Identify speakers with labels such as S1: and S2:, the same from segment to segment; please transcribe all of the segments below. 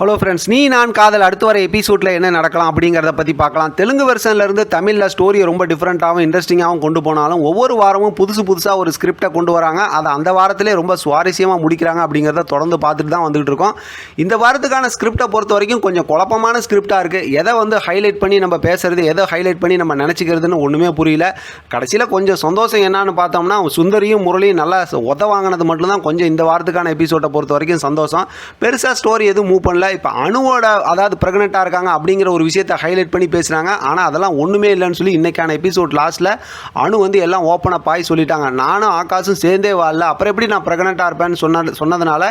S1: Hello friends, நீ நான் காதல் அடுத்து வர எபிசோடில் என்ன நடக்கலாம் அப்படிங்கிறத பற்றி பார்க்கலாம். தெலுங்கு வெர்ஷன்லேருந்து தமிழில் ஸ்டோரியை ரொம்ப டிஃப்ரெண்ட்டாகவும் இன்ட்ரெஸ்டிங்காகவும் கொண்டு போனாலும் ஒவ்வொரு வாரமும் புதுசாக ஒரு ஸ்கிரிப்டை கொண்டு வராங்க. அதை அந்த வாரத்திலே ரொம்ப சுவாரஸ்யமாக முடிக்கிறாங்க அப்படிங்கிறத தொடர்ந்து பார்த்துட்டு தான் வந்துகிட்டு இருக்கோம். இந்த வாரத்துக்கான ஸ்கிரிப்டை பொறுத்த வரைக்கும் கொஞ்சம் குழப்பமான ஸ்கிரிப்டாக இருக்குது. எதை ஹைலைட் பண்ணி நம்ம பேசுறது, எதை ஹைலைட் பண்ணி நம்ம நினச்சிக்கிறதுன்னு ஒன்றுமே புரியல. கடைசியில் கொஞ்சம் சந்தோஷம் என்னன்னு பார்த்தோம்னா, சுந்தரியும் முரளியும் நல்லா வாங்கினது மட்டும்தான் கொஞ்சம் இந்த வாரத்துக்கான எபிசோட்டை பொறுத்த வரைக்கும் சந்தோஷம். பெருசாக ஸ்டோரி எதுவும் மூவ் பண்ணல. இப்போ அணுவோட அதாவது ப்ரெக்னெண்ட்டாக இருக்காங்க அப்படிங்கிற ஒரு விஷயத்தை ஹைலைட் பண்ணி பேசுகிறாங்க. ஆனால் அதெல்லாம் ஒன்றுமே இல்லைன்னு சொல்லி இன்றைக்கான எபிசோட் லாஸ்ட்டில் அணு எல்லாம் ஓப்பனாக சொல்லிட்டாங்க. நானும் ஆகாஷும் சேர்ந்தே வாழல, அப்புறம் எப்படி நான் ப்ரெக்னெண்ட்டாக இருப்பேன்னு சொன்னதுனால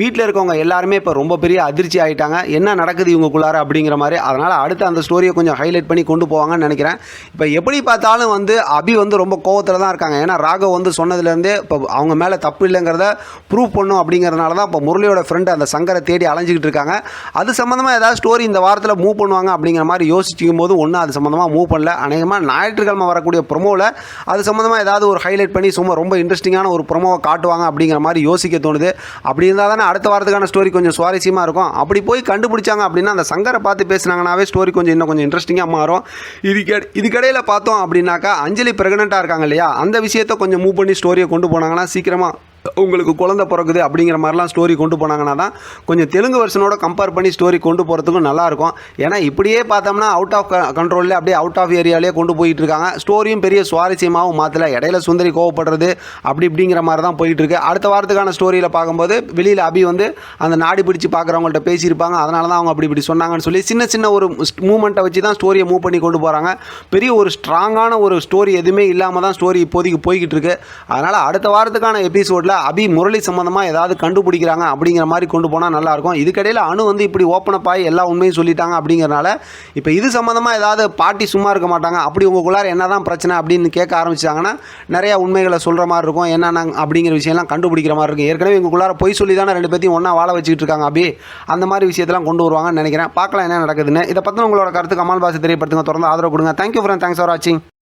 S1: வீட்டில் இருக்கவங்க எல்லாருமே இப்போ ரொம்ப பெரிய அதிர்ச்சி ஆகிட்டாங்க. என்ன நடக்குது இவங்களுக்குள்ளார அப்படிங்கிற மாதிரி. அதனால் அடுத்து அந்த ஸ்டோரியை கொஞ்சம் ஹைலைட் பண்ணி கொண்டு போவாங்கன்னு நினைக்கிறேன். இப்போ எப்படி பார்த்தாலும் அபி ரொம்ப கோவத்தில் தான் இருக்காங்க. ஏன்னா ராகவ் சொன்னதுலேருந்தே இப்போ அவங்க மேலே தப்பு இல்லைங்கிறத ப்ரூவ் பண்ணும் அப்படிங்கிறதுனால தான் இப்போ முரளியோட ஃப்ரெண்டு அந்த சங்கரை தேடி அலைஞ்சிக்கிட்டு இருக்காங்க. அது சம்மந்தமாக ஏதாவது ஸ்டோரி இந்த வாரத்தில் மூவ் பண்ணுவாங்க அப்படிங்கிற மாதிரி யோசிக்கும் போது ஒன்றும் அது சம்மந்தமாக மூவ் பண்ணல. அநேகமாக ஞாயிற்றுக்கிழமை வரக்கூடிய ப்ரொமோவில் அது சம்மந்தமாக ஏதாவது ஒரு ஹைலைட் பண்ணி ரொம்ப இன்ட்ரெஸ்டிங்கான ஒரு ப்ரொமோவை காட்டுவாங்க அப்படிங்கிற மாதிரி யோசிக்க தோணுது. அப்படி இருந்தால் தானே அடுத்த வாரத்துக்கான ஸ்டோரி கொஞ்சம் சுவாரஸ்யமாக இருக்கும். அப்படி போய் கண்டுபிடிச்சாங்க அப்படின்னா அந்த சங்கரை பார்த்து பேசினாங்கன்னாவே ஸ்டோரி இன்னும் கொஞ்சம் இன்ட்ரெஸ்டிங்காக மாறும். இதுக்கடையில் பார்த்தோம் அப்படின்னாக்கா அஞ்சலி ப்ரெக்னெண்ட்டாக இருக்காங்க இல்லையா, அந்த விஷயத்தை கொஞ்சம் மூவ் பண்ணி ஸ்டோரியை கொண்டு போனாங்கன்னா சீக்கிரமாக உங்களுக்கு குழந்தை பிறகுது அப்படிங்கிற மாதிரிலாம் ஸ்டோரி கொண்டு போனாங்கன்னா தான் கொஞ்சம் தெலுங்கு வெர்ஷனோட கம்பேர் பண்ணி ஸ்டோரி கொண்டு போகிறதுக்கும் நல்லாயிருக்கும். ஏன்னா இப்படியே பார்த்தோம்னா அவுட் ஆஃப் கண்ட்ரோலில் அப்படியே அவுட் ஆஃப் ஏரியாலே கொண்டு போயிட்டு இருக்காங்க. ஸ்டோரியும் பெரிய சுவாரஸ்யமாகவும் மாற்றலை. இடையில சுந்தரி கோவப்படுறது அப்படி இப்படிங்கிற மாதிரி தான் போயிட்டு இருக்கு. அடுத்த வாரத்துக்கான ஸ்டோரியில் பார்க்கும்போது வெளியில் அபி அந்த நாடி பிடிச்சி பார்க்குறவங்கள்ட்ட பேசியிருப்பாங்க. அதனால தான் அவங்க அப்படி சொன்னாங்கன்னு சொல்லி சின்ன ஒரு மூமெண்ட்டை வச்சு தான் ஸ்டோரியை மூவ் பண்ணி கொண்டு போகிறாங்க. பெரிய ஒரு ஸ்ட்ராங்கான ஒரு ஸ்டோரி எதுவுமே இல்லாமல் தான் ஸ்டோரி இப்போதைக்கு போய்கிட்டு இருக்கு. அதனால் அடுத்த வாரத்துக்கான எபிசோடில் அபி முரளி சம்பந்தமாக ஏதாவது கண்டுபிடிக்கிறாங்க அப்படிங்கிற மாதிரி கொண்டு போனால் நல்லாயிருக்கும். இதுக்கடையில் அணு இப்படி ஓப்பனப் ஆகி எல்லா உண்மையும் சொல்லிட்டாங்க அப்படிங்கிறனால இப்போ இது சம்மந்தமாக ஏதாவது பாட்டி சும்மா இருக்க மாட்டாங்க. அப்படி உங்களுக்குள்ளார என்ன தான் பிரச்சனை அப்படின்னு கேட்க ஆரம்பிச்சாங்கன்னா நிறையா உண்மைகளை சொல்கிற மாதிரி இருக்கும். என்னென்ன அப்படிங்கிற விஷயம்லாம் கண்டுபிடிக்கிற மாதிரி இருக்கும். ஏற்கனவே உங்களுக்குள்ளார பொய் சொல்லி தானே ரெண்டு பேர்த்தையும் ஒன்றா வாழ வச்சுக்கிட்டு இருக்காங்க அபி. அந்த மாதிரி விஷயத்தெல்லாம் கொண்டு வருவாங்கன்னு நினைக்கிறேன். பார்க்கலாம் என்ன நடக்குதுன்னு. இதை பற்றி உங்களோட கருத்து கமால் பாஸ் தெரியப்படுத்துங்க. தொடர்ந்து ஆதரவு கொடுங்க. தேங்க்யூ ஃப்ரெண்ட், தேங்க்ஸ் ஃபார் வாட்சிங்.